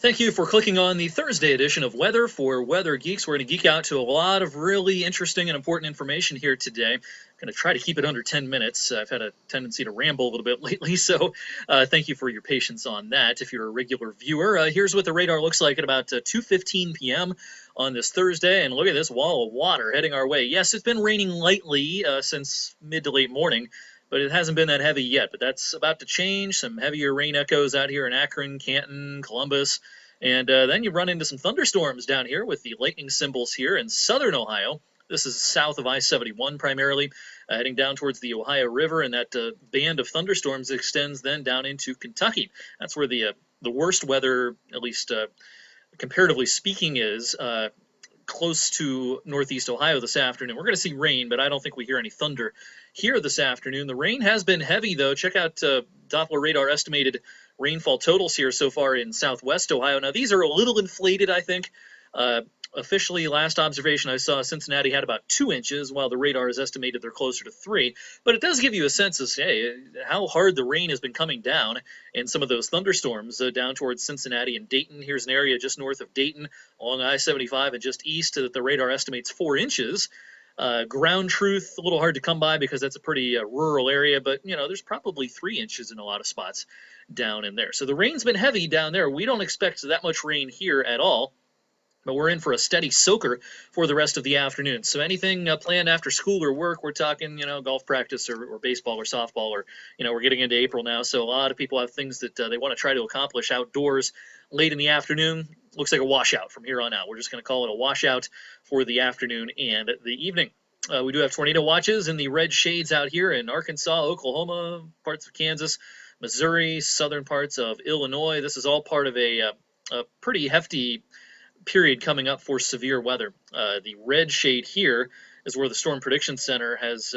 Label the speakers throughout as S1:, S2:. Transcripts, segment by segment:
S1: Thank you for clicking on the Thursday edition of Weather for Weather Geeks. We're going to geek out to a lot of really interesting and important information here today. I'm going to try to keep it under 10 minutes. I've had a tendency to ramble a little bit lately, so thank you for your patience on that. If you're a regular viewer, here's what the radar looks like at about 2:15 p.m. on this Thursday. And look at this wall of water heading our way. Yes, it's been raining lightly since mid to late morning, but it hasn't been that heavy yet. But that's about to change. Some heavier rain echoes out here in Akron, Canton, Columbus. And then you run into some thunderstorms down here with the lightning symbols here in southern Ohio. This is south of I-71 primarily, heading down towards the Ohio River, and that band of thunderstorms extends then down into Kentucky. That's where the worst weather, at least comparatively speaking, is close to northeast Ohio this afternoon. We're going to see rain, but I don't think we hear any thunder here this afternoon. The rain has been heavy, though. Check out Doppler radar estimated rainfall totals here so far in southwest Ohio. Now, these are a little inflated, I think. Officially, last observation I saw, Cincinnati had about 2 inches, while the radar is estimated they're closer to 3. But it does give you a sense of, hey, how hard the rain has been coming down, and some of those thunderstorms down towards Cincinnati and Dayton. Here's an area just north of Dayton along I-75 and just east that the radar estimates 4 inches. Ground truth, a little hard to come by because that's a pretty rural area, but, there's probably 3 inches in a lot of spots down in there. So the rain's been heavy down there. We don't expect that much rain here at all, but we're in for a steady soaker for the rest of the afternoon. So anything planned after school or work, we're talking, golf practice or baseball or softball, or, we're getting into April now. So a lot of people have things that they want to try to accomplish outdoors late in the afternoon. Looks like a washout from here on out. We're just going to call it a washout for the afternoon and the evening. We do have tornado watches in the red shades out here in Arkansas, Oklahoma, parts of Kansas, Missouri, southern parts of Illinois. This is all part of a pretty hefty period coming up for severe weather. The red shade here is where the Storm Prediction Center has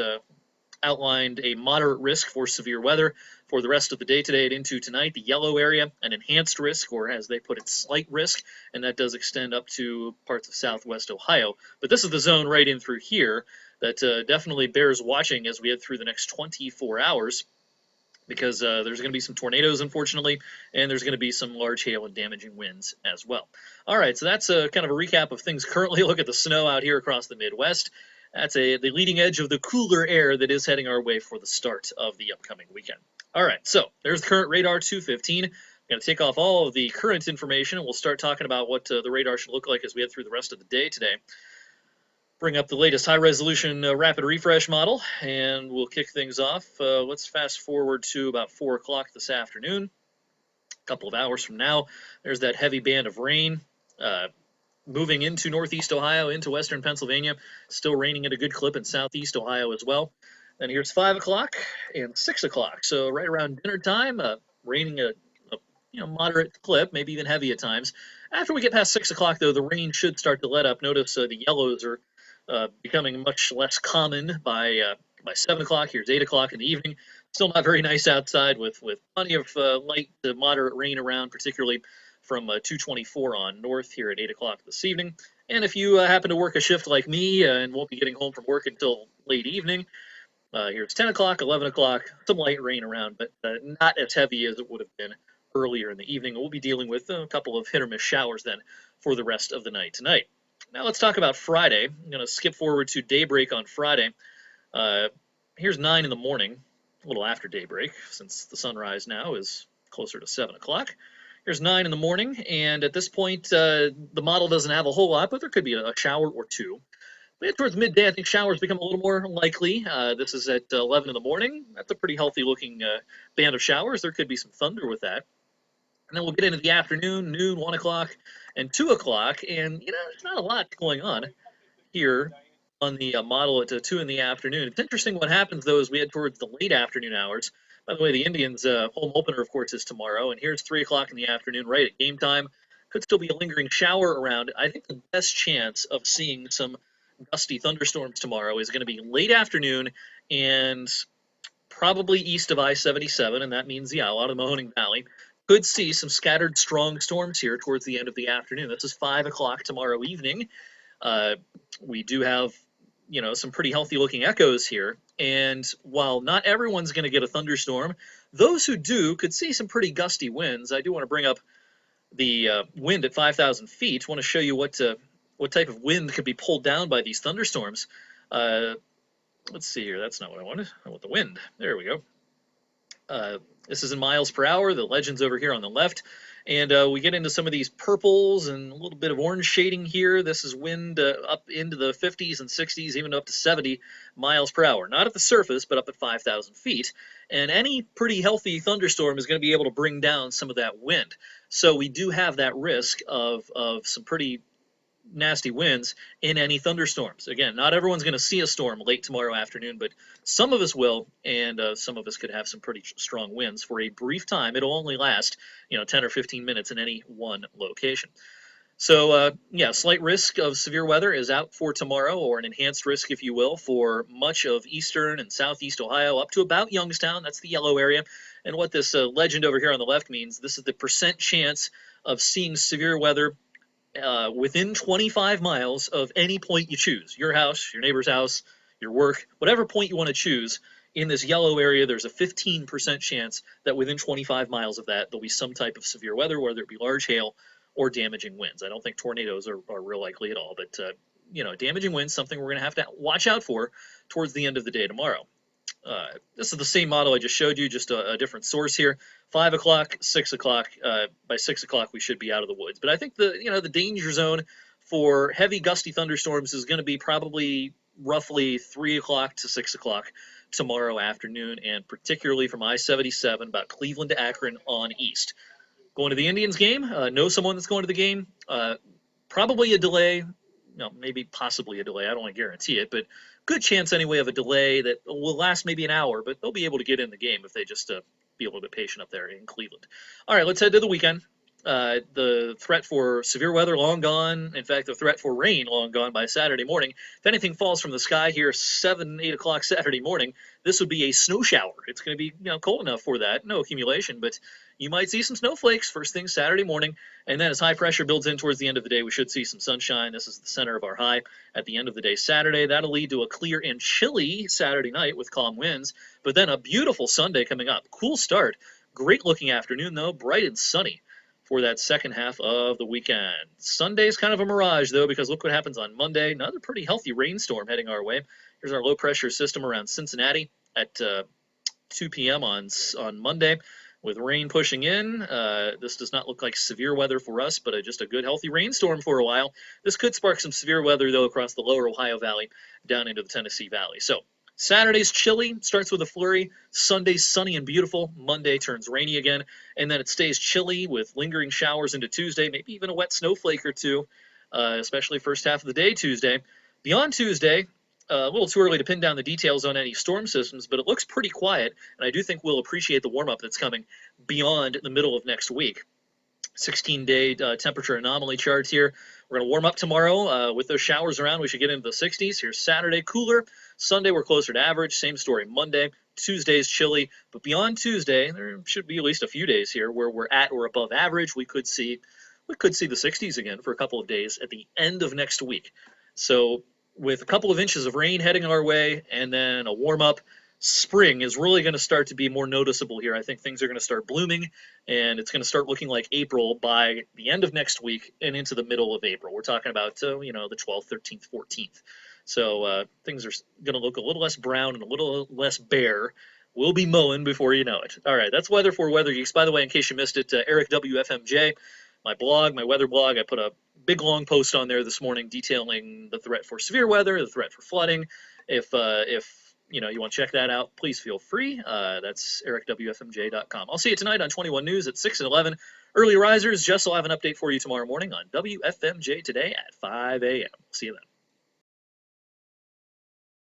S1: outlined a moderate risk for severe weather for the rest of the day today and into tonight. The yellow area, an enhanced risk, or as they put it, slight risk, and that does extend up to parts of southwest Ohio. But this is the zone right in through here that definitely bears watching as we head through the next 24 hours. Because there's going to be some tornadoes, unfortunately, and there's going to be some large hail and damaging winds as well. All right, so that's kind of a recap of things currently. Look at the snow out here across the Midwest. That's the leading edge of the cooler air that is heading our way for the start of the upcoming weekend. All right, so there's the current radar 215. I'm going to take off all of the current information, and we'll start talking about what the radar should look like as we head through the rest of the day today. Bring up the latest high-resolution rapid refresh model, and we'll kick things off. Let's fast forward to about 4 o'clock this afternoon. A couple of hours from now, there's that heavy band of rain moving into northeast Ohio, into western Pennsylvania. Still raining at a good clip in southeast Ohio as well. Then here's 5 o'clock and 6 o'clock. So right around dinner time, raining a moderate clip, maybe even heavy at times. After we get past 6 o'clock, though, the rain should start to let up. Notice the yellows are becoming much less common by 7 o'clock. Here's 8 o'clock in the evening. Still not very nice outside with plenty of light to moderate rain around, particularly from 224 on north here at 8 o'clock this evening. And if you happen to work a shift like me and won't be getting home from work until late evening, here's 10 o'clock, 11 o'clock, some light rain around, but not as heavy as it would have been earlier in the evening. We'll be dealing with a couple of hit or miss showers then for the rest of the night tonight. Now let's talk about Friday. I'm going to skip forward to daybreak on Friday. Here's 9 in the morning, a little after daybreak, since the sunrise now is closer to 7 o'clock. Here's 9 in the morning, and at this point, the model doesn't have a whole lot, but there could be a shower or two. But towards midday, I think showers become a little more likely. This is at 11 in the morning. That's a pretty healthy-looking band of showers. There could be some thunder with that. And then we'll get into the afternoon, noon, 1 o'clock, and 2 o'clock. And, there's not a lot going on here on the model at 2 in the afternoon. It's interesting what happens, though, as we head towards the late afternoon hours. By the way, the Indians' home opener, of course, is tomorrow. And here's 3 o'clock in the afternoon, right at game time. Could still be a lingering shower around. I think the best chance of seeing some gusty thunderstorms tomorrow is going to be late afternoon and probably east of I-77, and that means, a lot of the Mahoning Valley. Could see some scattered strong storms here towards the end of the afternoon. This is 5 o'clock tomorrow evening. We do have, some pretty healthy-looking echoes here. And while not everyone's going to get a thunderstorm, those who do could see some pretty gusty winds. I do want to bring up the wind at 5,000 feet. I want to show you what type of wind could be pulled down by these thunderstorms. Uh, let's see here. That's not what I wanted. I want the wind. There we go. This is in miles per hour. The legend's over here on the left. And we get into some of these purples and a little bit of orange shading here. This is wind up into the 50s and 60s, even up to 70 miles per hour. Not at the surface, but up at 5,000 feet. And any pretty healthy thunderstorm is going to be able to bring down some of that wind. So we do have that risk of some pretty nasty winds in any thunderstorms. Again, not everyone's going to see a storm late tomorrow afternoon, but some of us will, and some of us could have some pretty strong winds for a brief time. It'll only last, 10 or 15 minutes in any one location. So, yeah, slight risk of severe weather is out for tomorrow, or an enhanced risk, if you will, for much of eastern and southeast Ohio up to about Youngstown. That's the yellow area. And what this legend over here on the left means, this is the percent chance of seeing severe weather within 25 miles of any point you choose. Your house, your neighbor's house, your work, whatever point you want to choose. In this yellow area, there's a 15% chance that within 25 miles of that, there'll be some type of severe weather, whether it be large hail or damaging winds. I don't think tornadoes are real likely at all, but damaging winds, something we're going to have to watch out for towards the end of the day tomorrow. This is the same model I just showed you, just a different source here. 5 o'clock, 6 o'clock. By 6 o'clock, we should be out of the woods. But I think the danger zone for heavy gusty thunderstorms is going to be probably roughly 3 o'clock to 6 o'clock tomorrow afternoon, and particularly from I-77 about Cleveland to Akron on east. Going to the Indians game, know someone that's going to the game. Probably a delay. No, maybe possibly a delay. I don't want to guarantee it, but good chance anyway of a delay that will last maybe an hour, but they'll be able to get in the game if they just be a little bit patient up there in Cleveland. All right, let's head to the weekend. The threat for severe weather long gone. In fact, the threat for rain long gone by Saturday morning. If anything falls from the sky here 7, 8 o'clock Saturday morning, this would be a snow shower. It's going to be cold enough for that. No accumulation, but you might see some snowflakes first thing Saturday morning. And then as high pressure builds in towards the end of the day, we should see some sunshine. This is the center of our high at the end of the day Saturday. That'll lead to a clear and chilly Saturday night with calm winds, but then a beautiful Sunday coming up. Cool start. Great looking afternoon, though, bright and sunny for that second half of the weekend. Sunday's kind of a mirage, though, because look what happens on Monday. Another pretty healthy rainstorm heading our way. Here's our low-pressure system around Cincinnati at 2 p.m. on Monday with rain pushing in. This does not look like severe weather for us, but just a good, healthy rainstorm for a while. This could spark some severe weather, though, across the lower Ohio Valley down into the Tennessee Valley. So Saturday's chilly, starts with a flurry. Sunday's sunny and beautiful. Monday turns rainy again, and then it stays chilly with lingering showers into Tuesday, maybe even a wet snowflake or two, especially first half of the day Tuesday. Beyond Tuesday, a little too early to pin down the details on any storm systems, but it looks pretty quiet, and I do think we'll appreciate the warm-up that's coming beyond the middle of next week. 16-day temperature anomaly charts here. We're going to warm up tomorrow with those showers around. We should get into the 60s. Here's Saturday, cooler. Sunday, we're closer to average. Same story Monday. Tuesday's chilly. But beyond Tuesday, there should be at least a few days here where we're at or above average. We could see the 60s again for a couple of days at the end of next week. So with a couple of inches of rain heading our way and then a warm-up, spring is really going to start to be more noticeable here. I think things are going to start blooming, and it's going to start looking like April by the end of next week and into the middle of April. We're talking about, the 12th, 13th, 14th. So things are going to look a little less brown and a little less bare. We'll be mowing before you know it. All right, that's weather for Weather Geeks. By the way, in case you missed it, Eric WFMJ, my blog, my weather blog, I put a big long post on there this morning detailing the threat for severe weather, the threat for flooding. If you want to check that out, please feel free. That's ericwfmj.com. I'll see you tonight on 21 News at 6 and 11. Early risers, Jess will have an update for you tomorrow morning on WFMJ Today at 5 a.m. See you then.